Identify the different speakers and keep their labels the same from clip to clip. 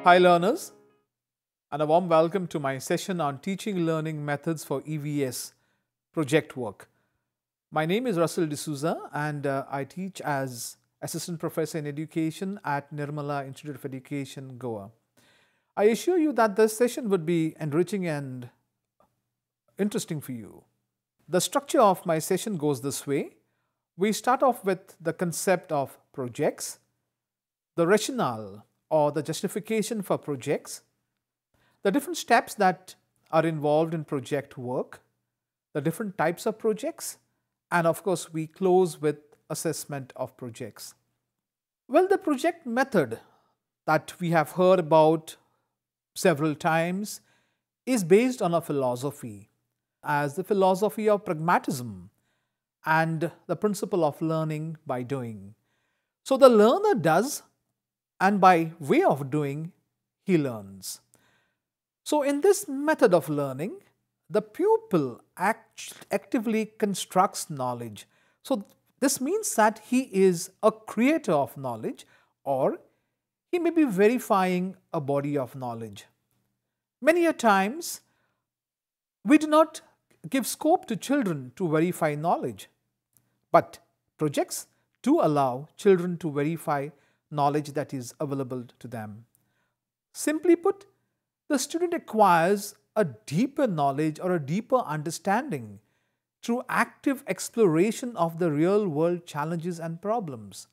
Speaker 1: Hi learners, and a warm welcome to my session on teaching learning methods for EVS project work. My name is Russell D'Souza and I teach as Assistant Professor in Education at Nirmala Institute of Education, Goa. I assure you that this session would be enriching and interesting for you. The structure of my session goes this way. We start off with the concept of projects, the rationale or the justification for projects, the different steps that are involved in project work, the different types of projects, and of course we close with assessment of projects. Well, the project method that we have heard about several times is based on a philosophy as the philosophy of pragmatism and the principle of learning by doing. So the learner does, and by way of doing, he learns. So in this method of learning, the pupil actively constructs knowledge. So this means that he is a creator of knowledge, or he may be verifying a body of knowledge. Many a times, we do not give scope to children to verify knowledge, but projects do allow children to verify knowledge that is available to them. Simply put, the student acquires a deeper knowledge or a deeper understanding through active exploration of the real world challenges and problems.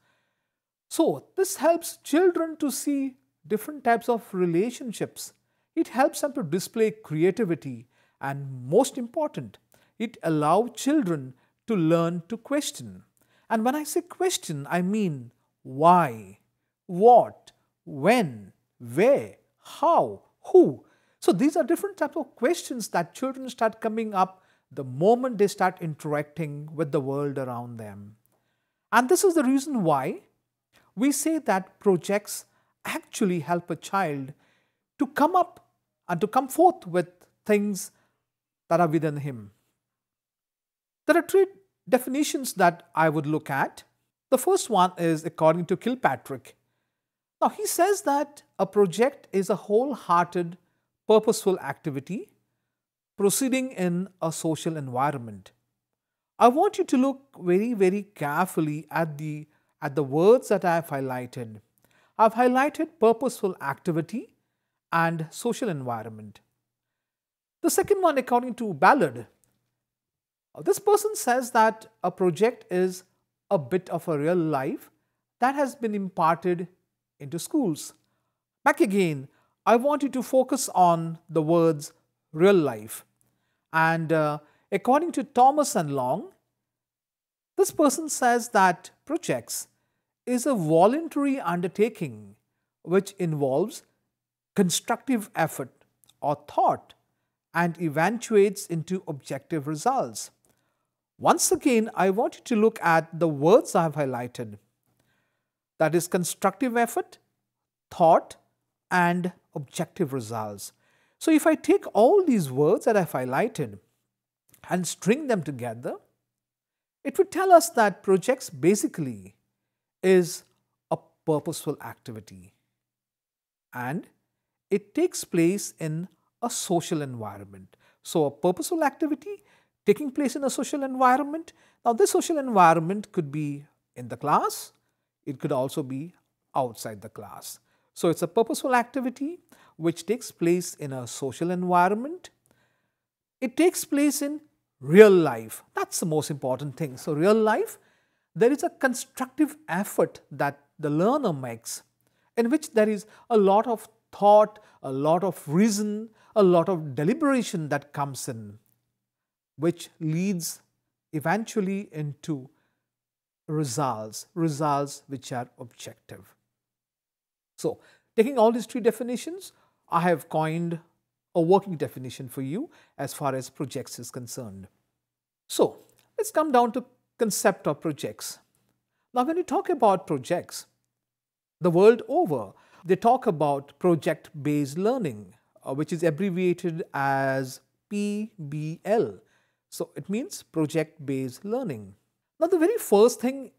Speaker 1: So this helps children to see different types of relationships. It helps them to display creativity, and most important, it allows children to learn to question. And when I say question, I mean why, what, when, where, how, who. So these are different types of questions that children start coming up the moment they start interacting with the world around them. And this is the reason why we say that projects actually help a child to come up and to come forth with things that are within him. There are three definitions that I would look at. The first one is according to Kilpatrick. Now he says that a project is a wholehearted, purposeful activity proceeding in a social environment. I want you to look very carefully at the words that I have highlighted. I have highlighted purposeful activity and social environment. The second one, according to D.El.Ed, this person says that a project is a bit of a real life that has been imparted into schools. Back again, I want you to focus on the words real life. And according to Thomas and Long, this person says that projects is a voluntary undertaking which involves constructive effort or thought and eventuates into objective results. Once again, I want you to look at the words I have highlighted. That is constructive effort, thought, and objective results. So if I take all these words that I have highlighted and string them together, it would tell us that projects basically is a purposeful activity, and it takes place in a social environment. So a purposeful activity taking place in a social environment. Now this social environment could be in the class, it could also be outside the class. So it's a purposeful activity which takes place in a social environment. It takes place in real life. That's the most important thing. So real life, there is a constructive effort that the learner makes in which there is a lot of thought, a lot of reason, a lot of deliberation that comes in, which leads eventually into results which are objective. So taking all these three definitions, I have coined a working definition for you as far as projects is concerned. So let's come down to concept of projects. Now when we talk about projects, the world over, they talk about project-based learning, which is abbreviated as PBL. So it means project-based learning. Now the very first thing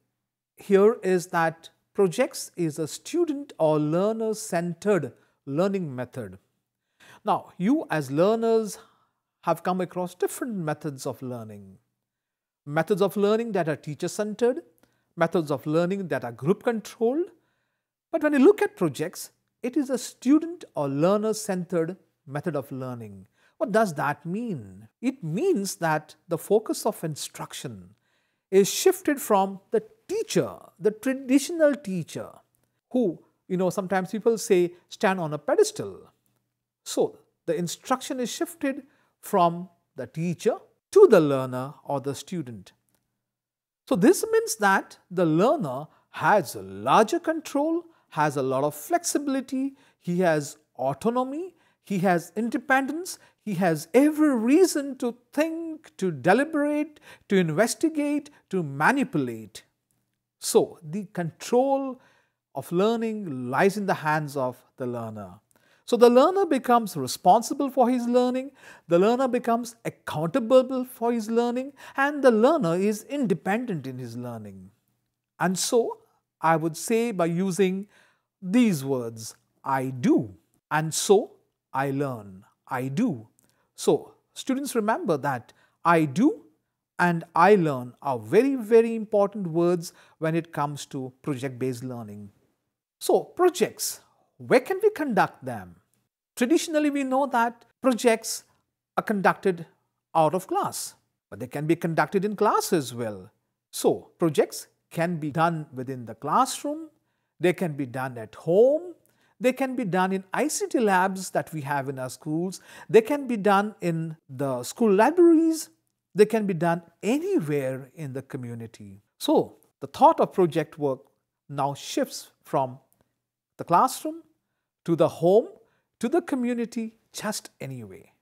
Speaker 1: here is that projects is a student or learner-centered learning method. Now, you as learners have come across different methods of learning. Methods of learning that are teacher-centered, methods of learning that are group-controlled. But when you look at projects, it is a student or learner-centered method of learning. What does that mean? It means that the focus of instruction is shifted from the teacher, the traditional teacher, who, sometimes people say stand on a pedestal. So, the instruction is shifted from the teacher to the learner or the student. So, this means that the learner has a larger control, has a lot of flexibility, he has autonomy, he has independence, he has every reason to think, to deliberate, to investigate, to manipulate. So, the control of learning lies in the hands of the learner. So, the learner becomes responsible for his learning, the learner becomes accountable for his learning, and the learner is independent in his learning. And so, I would say by using these words, I do, and so I learn, I do. So, students remember that I do and I learn are very, very important words when it comes to project-based learning. So, projects, where can we conduct them? Traditionally, we know that projects are conducted out of class, but they can be conducted in class as well. So, projects can be done within the classroom, they can be done at home, they can be done in ICT labs that we have in our schools, they can be done in the school libraries, they can be done anywhere in the community. So, the thought of project work now shifts from the classroom to the home to the community just anyway.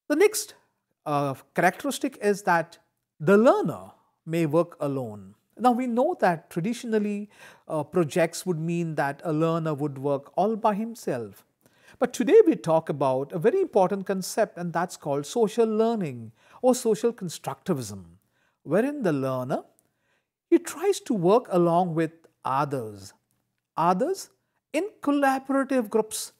Speaker 1: The next characteristic is that the learner may work alone. Now, we know that traditionally projects would mean that a learner would work all by himself. But today we talk about a very important concept, and that's called social learning or social constructivism, wherein the learner, he tries to work along with others in collaborative groups.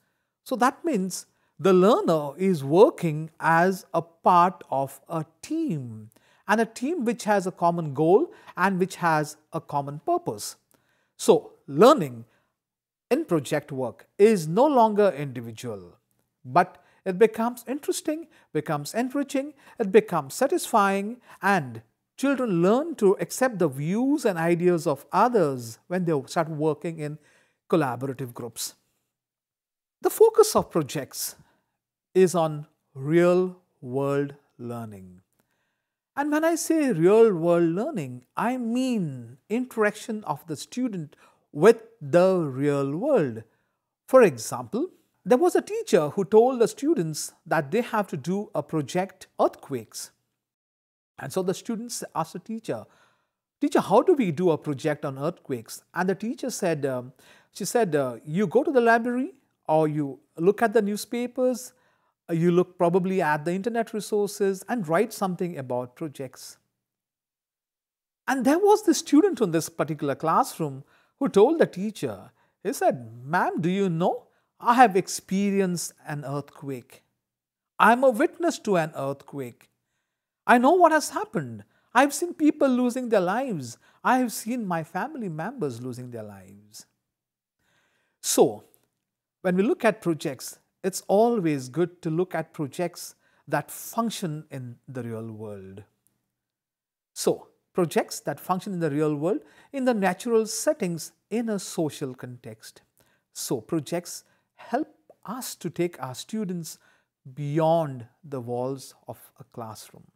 Speaker 1: So that means the learner is working as a part of a team, and a team which has a common goal and which has a common purpose. So, learning in project work is no longer individual, but it becomes interesting, becomes enriching, it becomes satisfying, and children learn to accept the views and ideas of others when they start working in collaborative groups. The focus of projects is on real-world learning. And when I say real-world learning, I mean interaction of the student with the real world. For example, there was a teacher who told the students that they have to do a project earthquakes. And so the students asked the teacher, "Teacher, how do we do a project on earthquakes?" And the teacher said, you go to the library, or you look at the newspapers, you look probably at the internet resources and write something about projects. And there was this student in this particular classroom who told the teacher, he said, "Ma'am, do you know, I have experienced an earthquake. I am a witness to an earthquake. I know what has happened. I have seen people losing their lives. I have seen my family members losing their lives." So, when we look at projects, it's always good to look at projects that function in the real world. So, projects that function in the real world in the natural settings in a social context. So, projects help us to take our students beyond the walls of a classroom.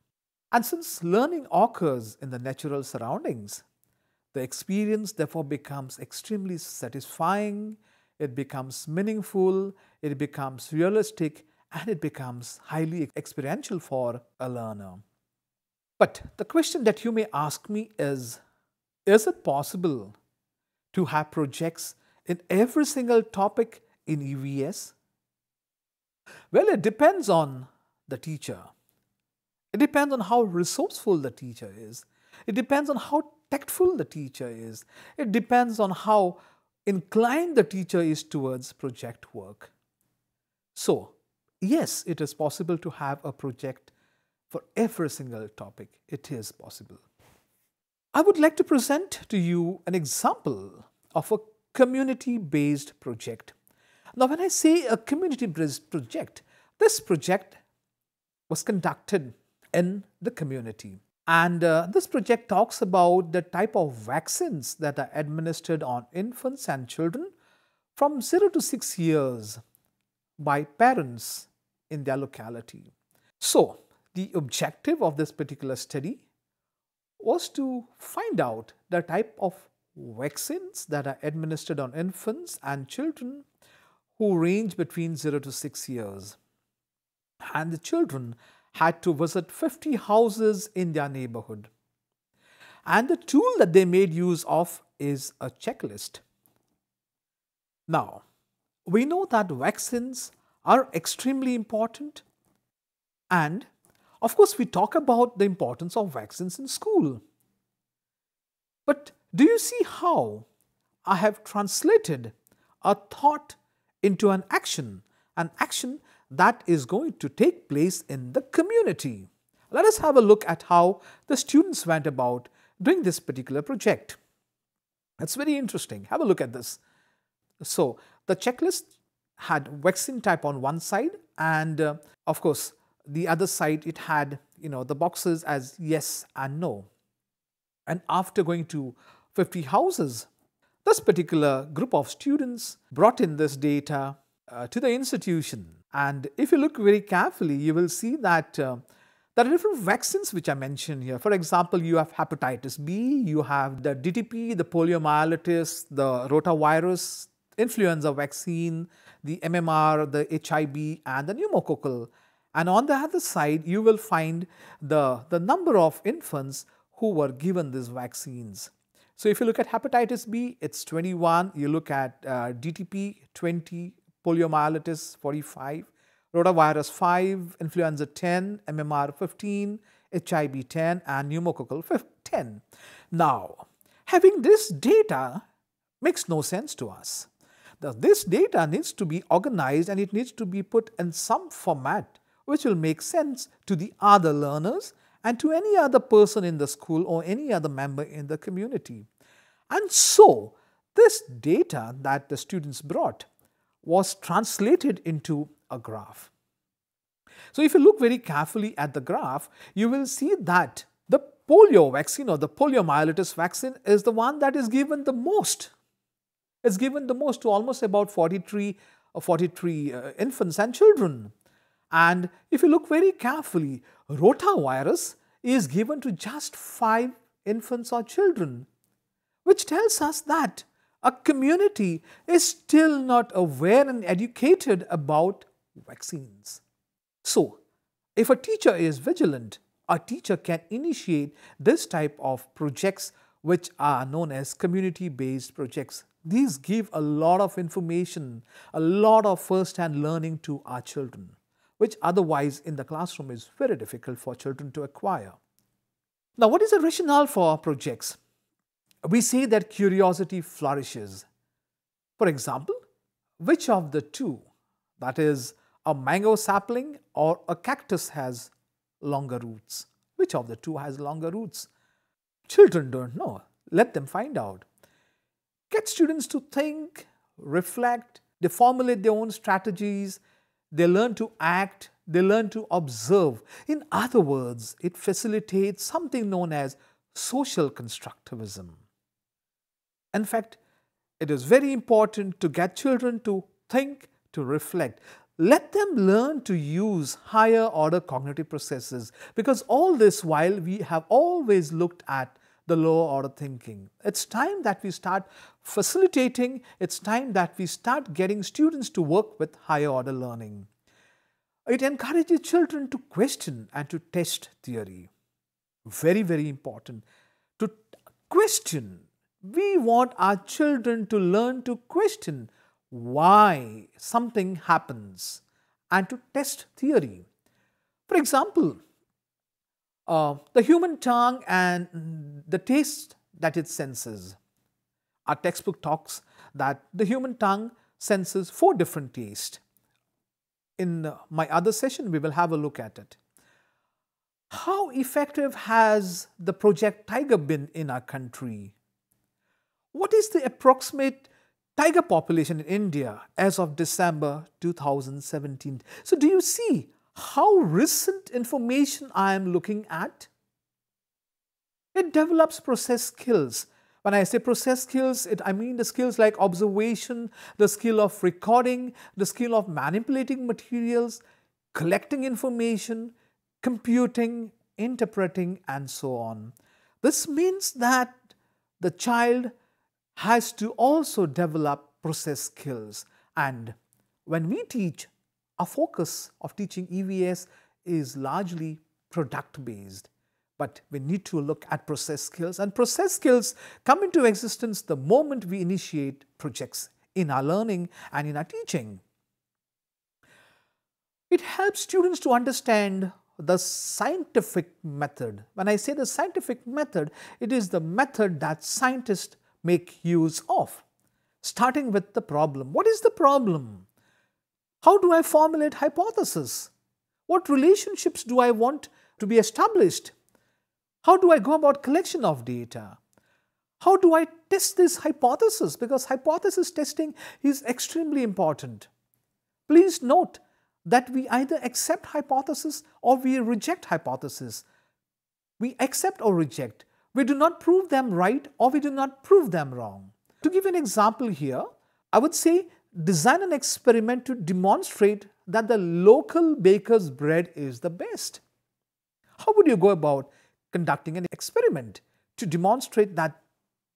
Speaker 1: And since learning occurs in the natural surroundings, the experience therefore becomes extremely satisfying, it becomes meaningful, it becomes realistic, and it becomes highly experiential for a learner. But the question that you may ask me is it possible to have projects in every single topic in EVS? Well, it depends on the teacher. It depends on how resourceful the teacher is. It depends on how tactful the teacher is. It depends on how inclined the teacher is towards project work. So, yes, it is possible to have a project for every single topic. It is possible. I would like to present to you an example of a community-based project. Now, when I say a community-based project, this project was conducted in the community. And this project talks about the type of vaccines that are administered on infants and children from 0 to 6 years by parents in their locality. So, the objective of this particular study was to find out the type of vaccines that are administered on infants and children who range between 0 to 6 years. And the children had to visit 50 houses in their neighborhood. And the tool that they made use of is a checklist. Now, we know that vaccines are extremely important, and of course we talk about the importance of vaccines in school. But do you see how I have translated a thought into an action that is going to take place in the community? Let us have a look at how the students went about doing this particular project. That's very interesting. Have a look at this. So, the checklist had vaccine type on one side, and of course, the other side it had the boxes as yes and no. And after going to 50 houses, this particular group of students brought in this data to the institution. And if you look very carefully, you will see that there are different vaccines which are mentioned here. For example, you have hepatitis B, you have the DTP, the poliomyelitis, the rotavirus, influenza vaccine, the MMR, the HIV, and the pneumococcal. And on the other side, you will find the number of infants who were given these vaccines. So if you look at hepatitis B, it's 21. You look at DTP, 20, poliomyelitis, 45, rotavirus, 5, influenza, 10, MMR, 15, HIV, 10, and pneumococcal, 10. Now, having this data makes no sense to us. This data needs to be organized and it needs to be put in some format which will make sense to the other learners and to any other person in the school or any other member in the community. And so, this data that the students brought was translated into a graph. So, if you look very carefully at the graph, you will see that the polio vaccine or the poliomyelitis vaccine is the one that is given the most. It's given the most to almost about 43 infants and children. And if you look very carefully, rotavirus is given to just 5 infants or children, which tells us that a community is still not aware and educated about vaccines. So, if a teacher is vigilant, a teacher can initiate this type of projects which are known as community-based projects. These give a lot of information, a lot of first-hand learning to our children, which otherwise in the classroom is very difficult for children to acquire. Now, what is the rationale for our projects? We say that curiosity flourishes. For example, which of the two, that is a mango sapling or a cactus, has longer roots? Which of the two has longer roots? Children don't know. Let them find out. Get students to think, reflect, they formulate their own strategies, they learn to act, they learn to observe. In other words, it facilitates something known as social constructivism. In fact, it is very important to get children to think, to reflect. Let them learn to use higher order cognitive processes, because all this while we have always looked at the lower order thinking. It's time that we start facilitating, it's time that we start getting students to work with higher order learning. It encourages children to question and to test theory. Very, very important. To question. We want our children to learn to question why something happens and to test theory. For example, the human tongue and the taste that it senses. Our textbook talks that the human tongue senses 4 different tastes. In my other session, we will have a look at it. How effective has the Project Tiger been in our country? What is the approximate tiger population in India as of December 2017? So do you see how recent information I am looking at? It develops process skills. When I say process skills, I mean the skills like observation, the skill of recording, the skill of manipulating materials, collecting information, computing, interpreting, and so on. This means that the child has to also develop process skills. And when we teach, our focus of teaching EVS is largely product-based. But we need to look at process skills, and process skills come into existence the moment we initiate projects in our learning and in our teaching. It helps students to understand the scientific method. When I say the scientific method, it is the method that scientists make use of. Starting with the problem. What is the problem? How do I formulate hypothesis? What relationships do I want to be established? How do I go about collection of data? How do I test this hypothesis? Because hypothesis testing is extremely important. Please note that we either accept hypothesis or we reject hypothesis. We accept or reject. We do not prove them right or we do not prove them wrong. To give an example here, I would say design an experiment to demonstrate that the local baker's bread is the best. How would you go about conducting an experiment to demonstrate that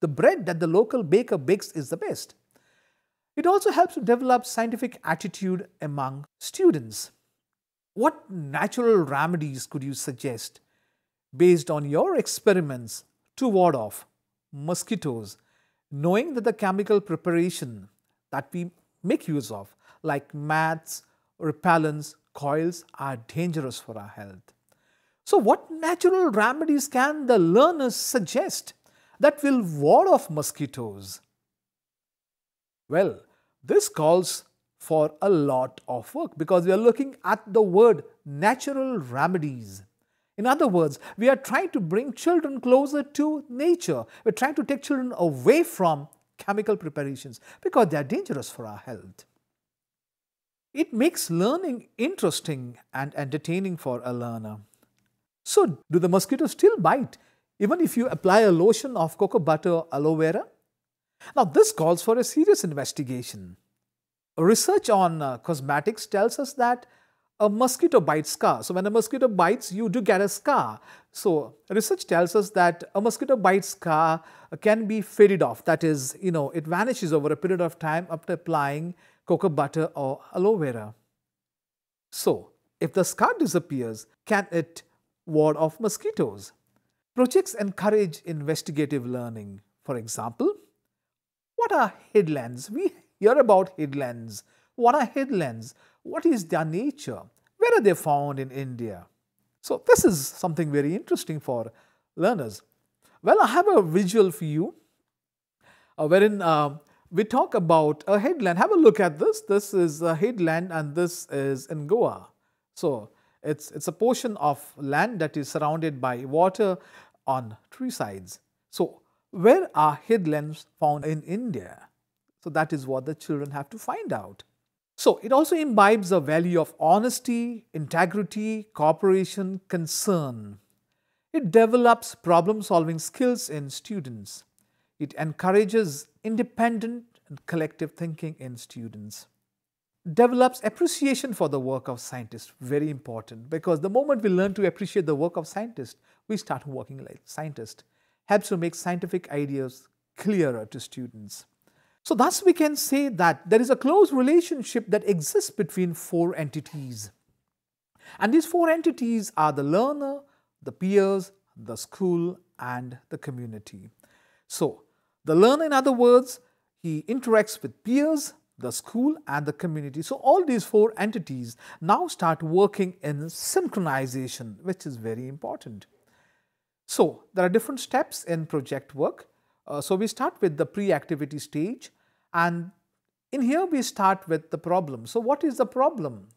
Speaker 1: the bread that the local baker bakes is the best? It also helps to develop scientific attitude among students. What natural remedies could you suggest based on your experiments to ward off mosquitoes, knowing that the chemical preparation that we make use of, like mats, repellents, coils, are dangerous for our health? So what natural remedies can the learners suggest that will ward off mosquitoes? Well, this calls for a lot of work because we are looking at the word natural remedies. In other words, we are trying to bring children closer to nature. We are trying to take children away from chemical preparations because they are dangerous for our health. It makes learning interesting and entertaining for a learner. So, do the mosquitoes still bite even if you apply a lotion of cocoa butter or aloe vera? Now, this calls for a serious investigation. Research on cosmetics tells us that a mosquito bite scar. So, when a mosquito bites, you do get a scar. So, research tells us that a mosquito bite scar can be faded off. That is, it vanishes over a period of time after applying cocoa butter or aloe vera. So, if the scar disappears, can it ward off mosquitoes? Projects encourage investigative learning. For example, what are headlands? We hear about headlands. What are headlands? What is their nature? Where are they found in India? So this is something very interesting for learners. Well, I have a visual for you wherein we talk about a headland. Have a look at this. This is a headland and this is in Goa. So it's a portion of land that is surrounded by water on three sides. So where are headlands found in India? So that is what the children have to find out. So it also imbibes a value of honesty, integrity, cooperation, concern. It develops problem-solving skills in students. It encourages independent and collective thinking in students. Develops appreciation for the work of scientists. Very important, because the moment we learn to appreciate the work of scientists, we start working like scientists. Helps to make scientific ideas clearer to students. So thus we can say that there is a close relationship that exists between four entities. And these four entities are the learner, the peers, the school, and the community. So the learner, in other words, he interacts with peers, the school, and the community. So all these four entities now start working in synchronization, which is very important. So there are different steps in project work. So we start with the pre-activity stage, and in here we start with the problem. So what is the problem?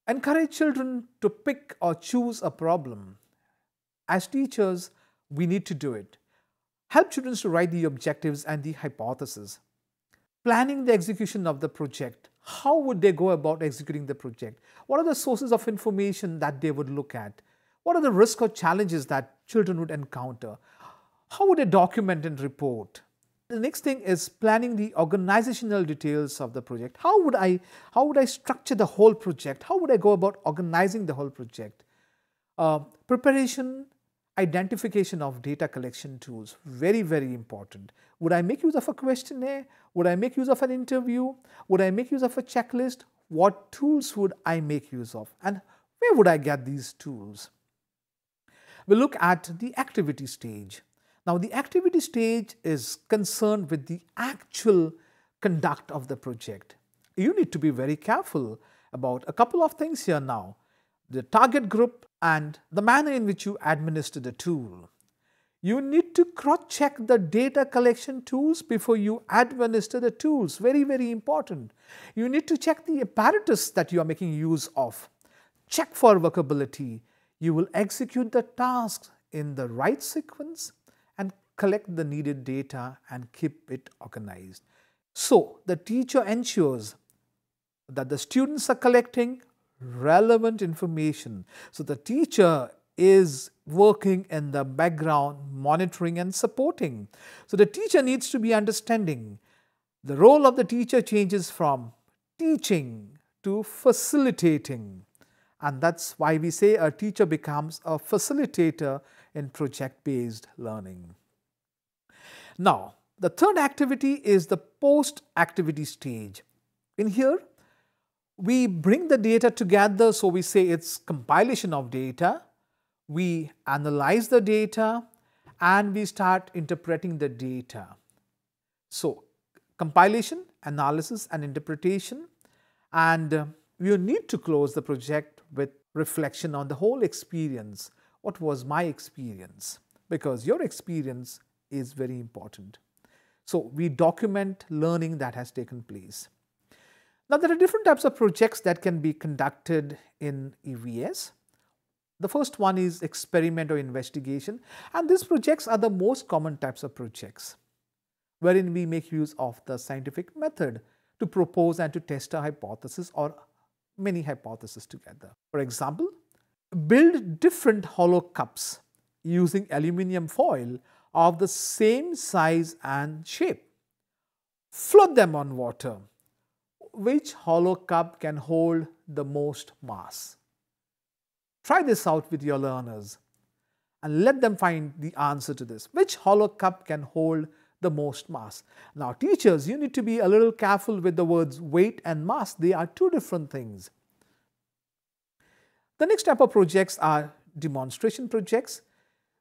Speaker 1: Encourage children to pick or choose a problem. As teachers, we need to do it. Help children to write the objectives and the hypothesis. Planning the execution of the project. How would they go about executing the project? What are the sources of information that they would look at? What are the risks or challenges that children would encounter? How would they document and report? The next thing is planning the organizational details of the project. How would I structure the whole project? How would I go about organizing the whole project? Preparation, identification of data collection tools, very, very important. Would I make use of a questionnaire? Would I make use of an interview? Would I make use of a checklist? What tools would I make use of? And where would I get these tools? We'll look at the activity stage. Now, the activity stage is concerned with the actual conduct of the project. You need to be very careful about a couple of things here now: the target group and the manner in which you administer the tool. You need to cross-check the data collection tools before you administer the tools. Very, very important. You need to check the apparatus that you are making use of. Check for workability. You will execute the tasks in the right sequence and collect the needed data and keep it organized. So, the teacher ensures that the students are collecting relevant information. So, the teacher is working in the background, monitoring and supporting. So, the teacher needs to be understanding. The role of the teacher changes from teaching to facilitating. And that's why we say a teacher becomes a facilitator in project-based learning. Now, the third activity is the post-activity stage. In here, we bring the data together, so we say it's compilation of data. We analyze the data and we start interpreting the data. So, compilation, analysis and interpretation, and you need to close the project with reflection on the whole experience. What was my experience? Because your experience is very important. So, we document learning that has taken place. Now, there are different types of projects that can be conducted in EVS. The first one is experiment or investigation, and these projects are the most common types of projects wherein we make use of the scientific method to propose and to test a hypothesis or many hypotheses together. For example, build different hollow cups using aluminum foil of the same size and shape. Float them on water. Which hollow cup can hold the most mass? Try this out with your learners and let them find the answer to this. Which hollow cup can hold the most mass? Now, teachers, you need to be a little careful with the words weight and mass. They are two different things. The next type of projects are demonstration projects.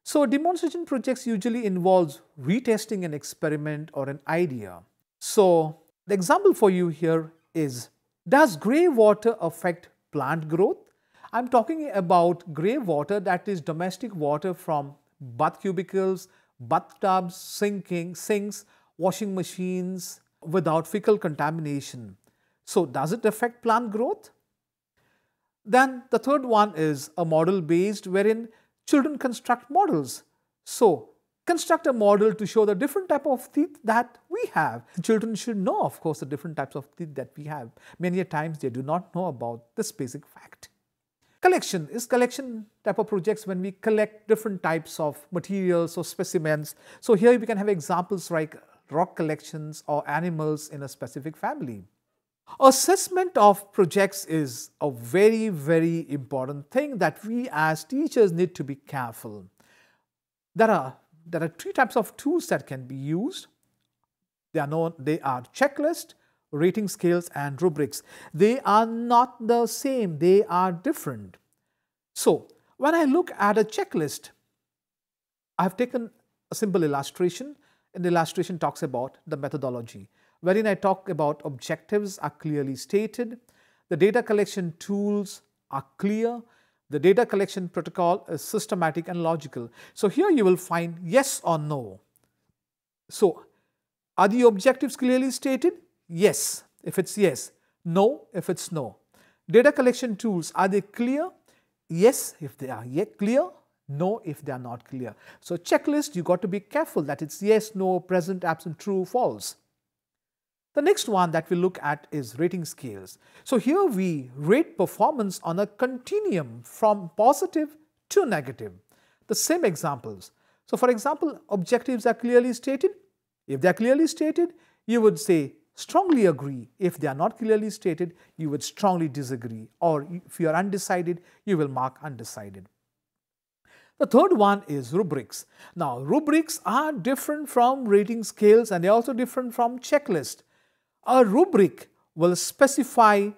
Speaker 1: So, demonstration projects usually involves retesting an experiment or an idea. So, the example for you here is, does grey water affect plant growth? I'm talking about grey water, that is domestic water from bath cubicles, bathtubs, sinks, washing machines without fecal contamination. So, does it affect plant growth? Then the third one is a model based, wherein children construct models. So, construct a model to show the different type of teeth that we have. Children should know, of course, the different types of teeth that we have. Many a times they do not know about this basic fact. Collection is collection type of projects when we collect different types of materials or specimens. So, here we can have examples like rock collections or animals in a specific family. Assessment of projects is a very, very important thing that we as teachers need to be careful. There are three types of tools that can be used. They are checklist, rating scales and rubrics. They are not the same, they are different. So, when I look at a checklist, I have taken a simple illustration, and the illustration talks about the methodology, wherein I talk about objectives are clearly stated, the data collection tools are clear, the data collection protocol is systematic and logical. So, here you will find yes or no. So, are the objectives clearly stated? Yes, if it's yes. No, if it's no. Data collection tools, are they clear? Yes, if they are clear. No, if they are not clear. So checklist, you got to be careful that it's yes, no, present, absent, true, false. The next one that we look at is rating scales. So here we rate performance on a continuum from positive to negative. The same examples. So for example, objectives are clearly stated. If they are clearly stated, you would say strongly agree. If they are not clearly stated, you would strongly disagree. Or if you are undecided, you will mark undecided. The third one is rubrics. Now, rubrics are different from rating scales and they are also different from checklist. A rubric will specify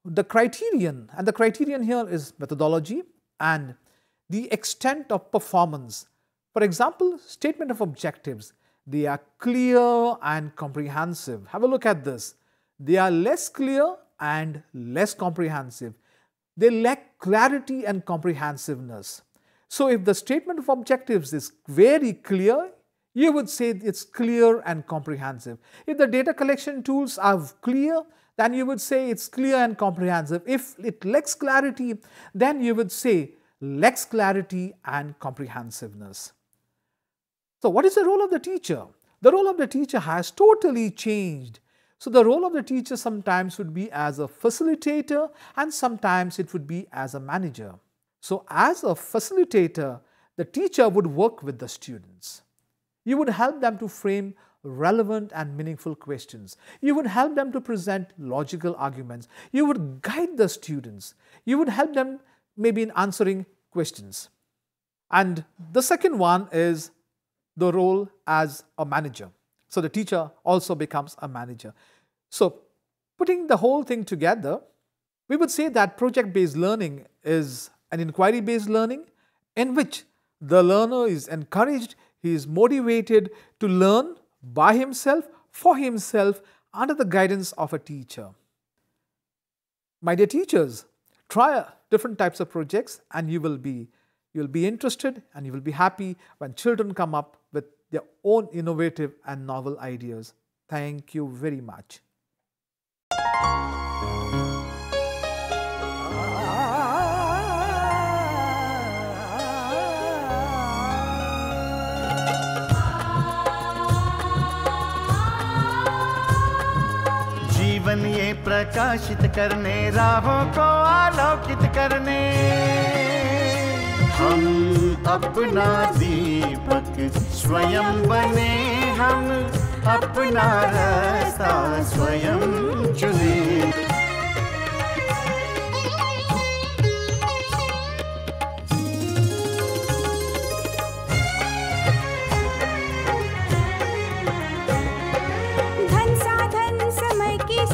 Speaker 1: the criterion, and the criterion here is methodology and the extent of performance. For example, statement of objectives. They are clear and comprehensive. Have a look at this. They are less clear and less comprehensive. They lack clarity and comprehensiveness. So if the statement of objectives is very clear, you would say it's clear and comprehensive. If the data collection tools are clear, then you would say it's clear and comprehensive. If it lacks clarity, then you would say lacks clarity and comprehensiveness. So what is the role of the teacher? The role of the teacher has totally changed. So the role of the teacher sometimes would be as a facilitator and sometimes it would be as a manager. So as a facilitator, the teacher would work with the students. You would help them to frame relevant and meaningful questions. You would help them to present logical arguments. You would guide the students. You would help them maybe in answering questions. And the second one is the role as a manager. So the teacher also becomes a manager. So putting the whole thing together, we would say that project-based learning is an inquiry-based learning in which the learner is encouraged, he is motivated to learn by himself, for himself, under the guidance of a teacher. My dear teachers, try different types of projects and you will be interested and you will be happy when children come up with their own innovative and novel ideas. Thank you very much.
Speaker 2: जीवन ये प्रकाशित करने, राहों को आलोकित करने, हम अपना दीपक स्वयं बने, हम अपना रास्ता स्वयं चुने।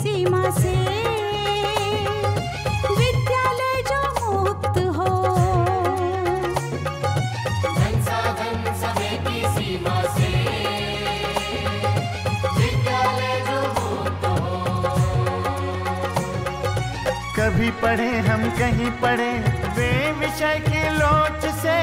Speaker 3: सीमा से विद्यालय जो मुक्त हो, धन साधन समय की सीमा से विद्यालय जो मुक्त हो।
Speaker 2: कभी पढ़े हम कहीं पढ़े वे विषय की लोच से,